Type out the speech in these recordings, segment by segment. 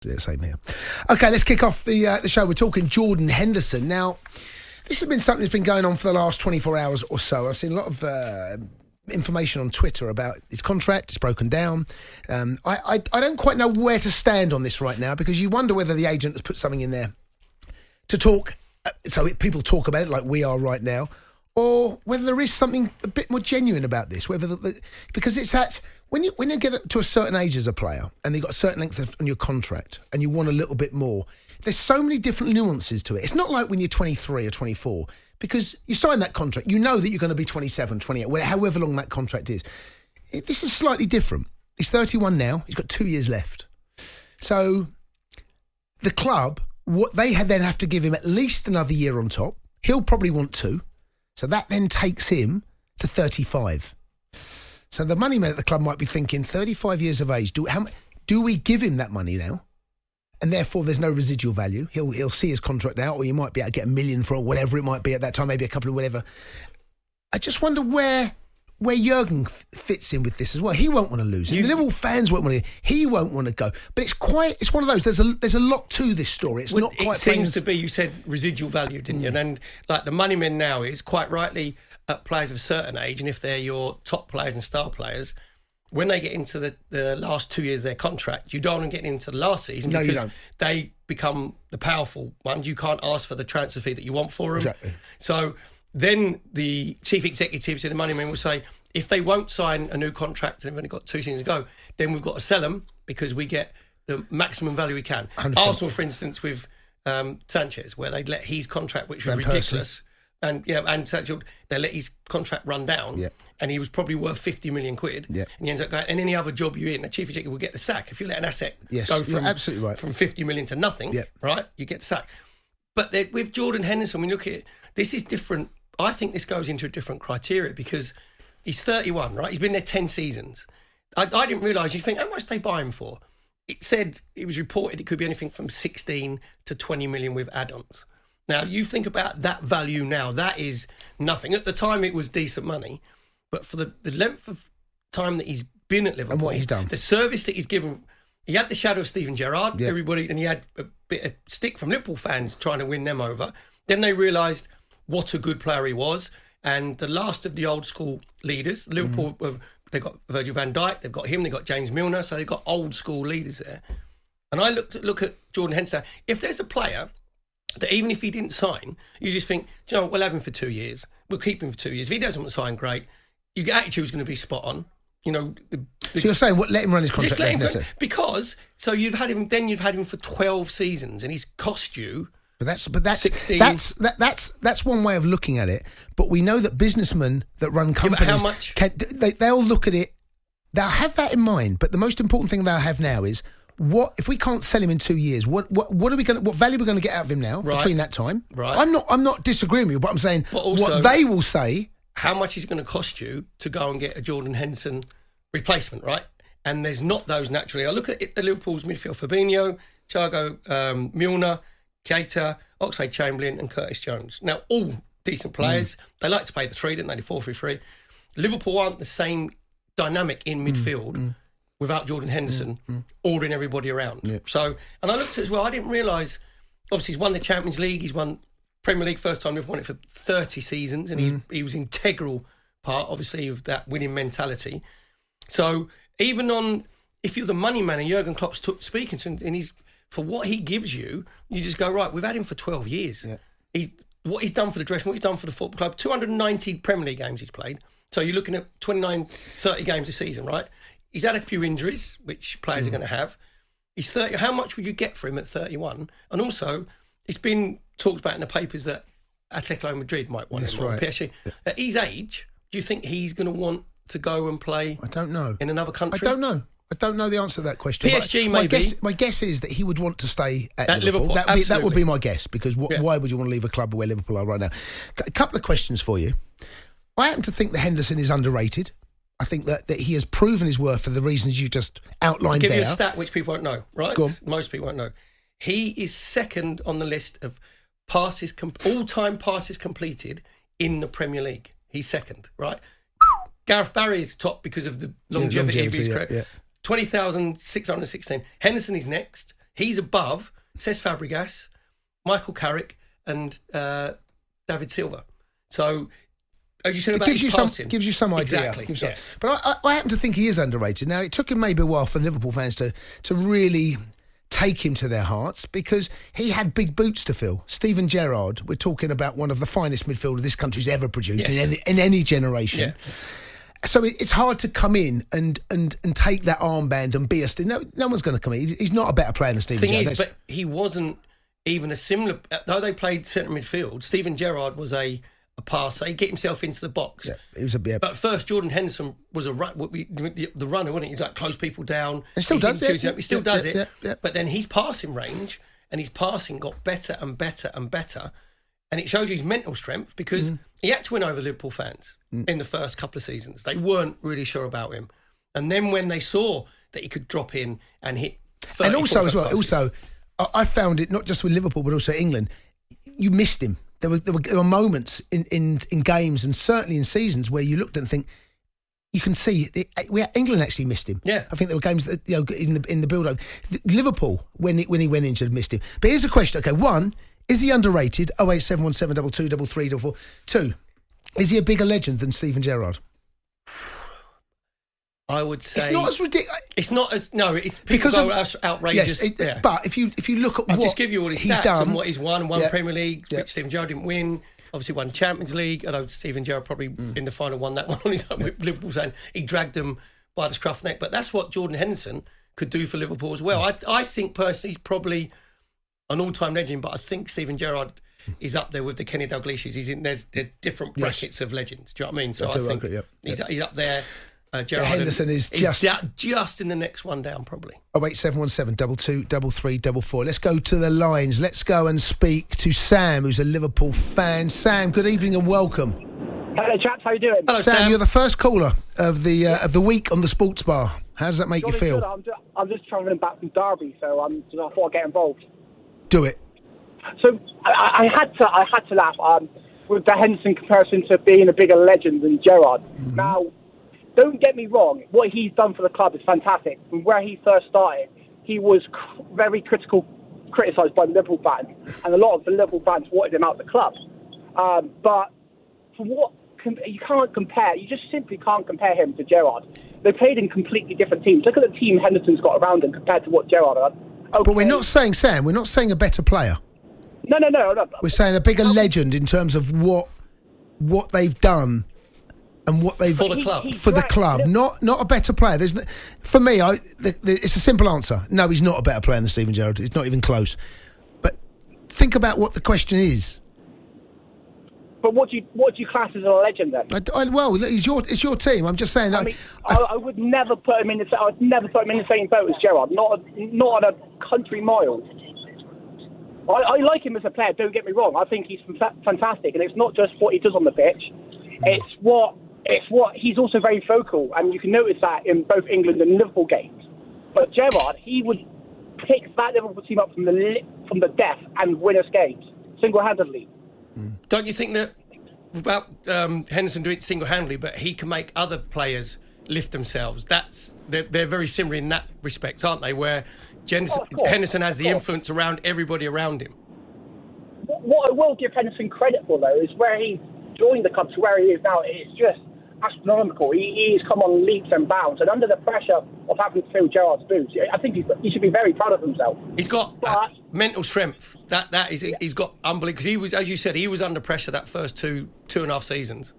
Yeah, same here. Okay, let's kick off the show. We're talking Jordan Henderson. Now, this has been something that's been going on for the last 24 hours or so. I've seen a lot of information on Twitter about his contract. It's broken down. I don't quite know where to stand on this right now, because you wonder whether the agent has put something in there to talk, so people talk about it like we are right now, or whether there is something a bit more genuine about this. Because it's that when you get to a certain age as a player and you've got a certain length on your contract and you want a little bit more, there's so many different nuances to it. It's not like when you're 23 or 24, because you sign that contract, you know that you're going to be 27, 28, however long that contract is. This is slightly different. He's 31 now. He's got 2 years left. So the club, they then have to give him at least another year on top. He'll probably want 2. So that then takes him to 35. So the money man at the club might be thinking, 35 years of age, do we give him that money now? And therefore there's no residual value. He'll see his contract out, or you might be able to get $1 million for whatever it might be at that time, maybe a couple of whatever. I just wonder where Jurgen fits in with this as well. He won't want to lose it. The Liverpool fans won't want to. He won't want to go. But it's one of those. There's a lot to this story. It's not quite. It seems to be. You said residual value, didn't you? And like the money men now is quite rightly at players of a certain age, and if they're your top players and star players, when they get into the last 2 years of their contract, you don't want to get into the last season because they become the powerful ones. You can't ask for the transfer fee that you want for them. Exactly. So then the chief executives and the money men will say, if they won't sign a new contract and they've only got 2 seasons to go, then we've got to sell them because we get the maximum value we can. 100%. Arsenal, for instance, with Sanchez, where they'd let his contract, which was ridiculous, and Sanchez, they let his contract run down, and he was probably worth 50 million quid, and he ends up going, and any other job you're in, the chief executive will get the sack. If you let an asset go from, absolutely right, from 50 million to nothing, right, you get the sack. But with Jordan Henderson, when you look at it, this is different. I think this goes into a different criteria because he's 31, right? He's been there 10 seasons. I didn't realise, you think, how much they buy him for? It was reported it could be anything from 16 to 20 million with add-ons. Now, you think about that value now, that is nothing. At the time, it was decent money. But for the length of time that he's been at Liverpool, and what he's done, the service that he's given, he had the shadow of Steven Gerrard, everybody, and he had a bit of stick from Liverpool fans trying to win them over. Then they realised what a good player he was. And the last of the old school leaders, Liverpool, they've got Virgil van Dijk, they've got him, they've got James Milner, so they've got old school leaders there. And I look at Jordan Henderson. If there's a player that even if he didn't sign, you just think, do you know what, we'll have him for 2 years. We'll keep him for 2 years. If he doesn't want to sign, great. Your attitude's going to be spot on. You know. So you're saying, let him run his contract? Just let him run, because you've had him for 12 seasons, and he's cost you. But that's one way of looking at it. But we know that businessmen that run companies, how much? They'll look at it. They'll have that in mind. But the most important thing they'll have now is, what if we can't sell him in 2 years? What value are we going to get out of him now between that time? Right. I'm not disagreeing with you, but I'm saying what they will say. How much is it going to cost you to go and get a Jordan Henderson replacement, right? And there's not those naturally. I look at the Liverpool's midfield: Fabinho, Thiago Milner, Keita, Oxlade-Chamberlain and Curtis Jones. Now, all decent players. They like to play the 3, didn't they? The 4-3-3. Liverpool aren't the same dynamic in midfield without Jordan Henderson ordering everybody around. Yeah. So, and I looked at it as well, I didn't realise, obviously he's won the Champions League, he's won Premier League, first time we've won it for 30 seasons, and he was integral part, obviously, of that winning mentality. So, even if you're the money man and Jurgen Klopp's speaking to him, and he's, for what he gives you, you just go, right, we've had him for 12 years. Yeah. What he's done for the dressing room, what he's done for the football club, 290 Premier League games he's played. So you're looking at 29, 30 games a season, right? He's had a few injuries, which players are going to have. He's 30. How much would you get for him at 31? And also, it's been talked about in the papers that Atletico Madrid might want him, or PSG. Yeah. At his age, do you think he's going to want to go and play? I don't know. In another country? I don't know. I don't know the answer to that question. PSG, maybe. My guess is that he would want to stay at Liverpool. That would be my guess, because why would you want to leave a club where Liverpool are right now? A couple of questions for you. I happen to think that Henderson is underrated. I think that he has proven his worth for the reasons you just outlined there. I'll give you a stat which people won't know, right? Go on. Most people won't know. He is second on the list of all-time passes completed in the Premier League. He's second, right? Gareth Barry is top because of the longevity of his career. Yeah. 20,616. Henderson is next. He's above Cesc Fabregas, Michael Carrick, and David Silva. So, as you said about his passing, gives you some idea. Exactly. But I happen to think he is underrated. Now, it took him maybe a while for Liverpool fans to really take him to their hearts because he had big boots to fill. Steven Gerrard, we're talking about one of the finest midfielders this country's ever produced in any generation. Yeah. So it's hard to come in and take that armband and be a... No one's going to come in. He's not a better player than Steven Gerrard. But he wasn't even a similar... Though they played centre midfield, Steven Gerrard was a passer. He get himself into the box. Yeah, he was a bit. But first, Jordan Henderson was the runner, wasn't he? He'd like close people down. He still does it. He still does it. Yeah. But then his passing range and his passing got better and better and better. And it shows you his mental strength because he had to win over Liverpool fans in the first couple of seasons. They weren't really sure about him. And then when they saw that he could drop in and hit 30, and also as well, I found it not just with Liverpool but also England. You missed him. There were moments in games and certainly in seasons where you looked and think you can see England actually missed him. Yeah, I think there were games that in the build-up. Liverpool when he went injured missed him. But here's the question: okay, one, is he underrated? 08717 223344. Two, is he a bigger legend than Steven Gerrard? I would say it's not as ridiculous. It's not as It's because of outrageous. Yes, but if you look at I'll just give you all his stats done, and what he's won. One Premier League, which Steven Gerrard didn't win. Obviously won Champions League. Although Steven Gerrard probably in the final won that one on his own. With Liverpool saying he dragged them by the scruff neck. But that's what Jordan Henderson could do for Liverpool as well. I think personally he's probably an all-time legend. But I think Steven Gerrard is up there with the Kenny Dalglish's. There's different brackets of legends. Do you know what I mean? So I think he's up there. Henderson is just in the next one down, probably. 08717 223344. Let's go to the lines. Let's go and speak to Sam, who's a Liverpool fan. Sam, good evening and welcome. Hello, chaps. How you doing? Hello, Sam. You're the first caller of the week on the Sports Bar. How does that make you feel? Good. I'm just travelling back from Derby, so I thought I'd get involved. Do it. So I had to laugh with the Henderson comparison to being a bigger legend than Gerrard. Mm-hmm. Now, don't get me wrong, what he's done for the club is fantastic. From where he first started, he was very criticised by the Liverpool fans, and a lot of the Liverpool fans wanted him out of the club. But for what you can't compare, you just simply can't compare him to Gerrard. They played in completely different teams. Look at the team Henderson's got around him compared to what Gerrard had. Okay. But we're not saying, Sam, we're not saying a better player. No. We're saying a bigger legend in terms of what they've done. And what they've for the club, for the club, not a better player. For me, it's a simple answer. No, he's not a better player than Steven Gerrard. It's not even close. But think about what the question is. But what do you class as a legend then? It's your team. I'm just saying. I would never put him in the same boat as Gerrard. Not on a country mile. I like him as a player. Don't get me wrong. I think he's fantastic, and it's not just what he does on the pitch. It's what he's also very vocal, and you can notice that in both England and Liverpool games. But Gerrard, he would pick that Liverpool team up from the death and win us games single-handedly. Don't you think that without Henderson doing it single-handedly, but he can make other players lift themselves? They're very similar in that respect, aren't they? Where Henderson has the influence around everybody around him. What I will give Henderson credit for, though, is where he joined the club to where he is now. It's just astronomical. He's come on leaps and bounds, and under the pressure of having to fill Gerrard's boots, I think he should be very proud of himself. He's got mental strength. He's got unbelievable. Because he was, as you said, he was under pressure that first two and a half seasons.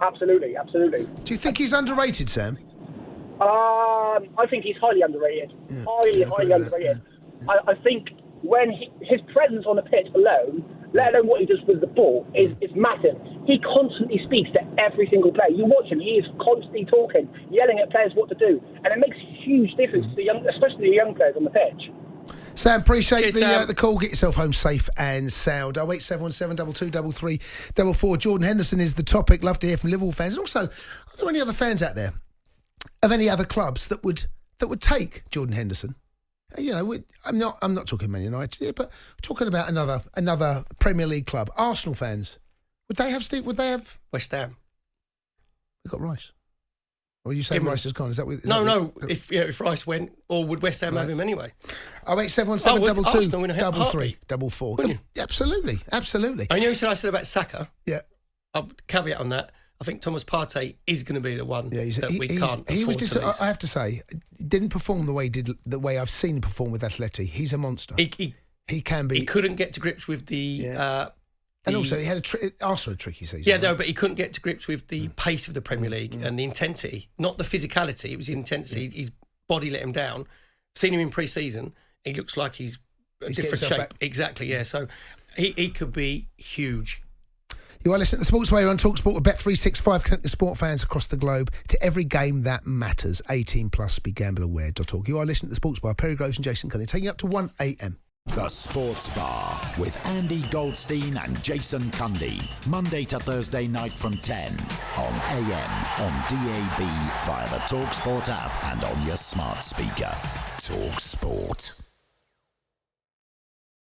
Absolutely. Do you think he's underrated, Sam? I think he's highly underrated. Highly underrated. Yeah. I think when his presence on the pitch alone, let alone what he does with the ball, is massive. He constantly speaks to every single player. You watch him, he is constantly talking, yelling at players what to do. And it makes a huge difference to especially the young players on the pitch. Sam, appreciate the call. Get yourself home safe and sound. 08717 223344. Jordan Henderson is the topic. Love to hear from Liverpool fans. And also, are there any other fans out there of any other clubs that would take Jordan Henderson? You know, I'm not talking Man United here, but we're talking about another Premier League club. Arsenal fans, would they have Steve? Would they have West Ham? We've got Rice. Or you say Rice has gone? Is that what? No. If Rice went, or would West Ham have him anyway? 08717 Arsenal win a 223 444. Wouldn't Absolutely. I know you said I said about Saka. Yeah. I'll caveat on that. I think Thomas Partey is going to be the one that we can't afford to lose. I have to say, didn't perform the way I've seen him perform with Atleti. He's a monster. He can be. He couldn't get to grips with the. And also, he had Arsenal a tricky season. Yeah, no, but he couldn't get to grips with the pace of the Premier League and the intensity, not the physicality. It was the intensity. His body let him down. Seen him in pre-season. He looks like he's a different shape. Back. Exactly, yeah. So he could be huge. You are listening to the Sports Way on talkSPORT with Bet365, connecting sport fans across the globe to every game that matters. 18 plus, begambleaware.org. You are listening to the Sports Bar, Perry Groves and Jason Cundy, taking you up to 1 a.m. The Sports Bar with Andy Goldstein and Jason Cundy. Monday to Thursday night from 10 on AM, on DAB, via the talkSPORT app and on your smart speaker. talkSPORT.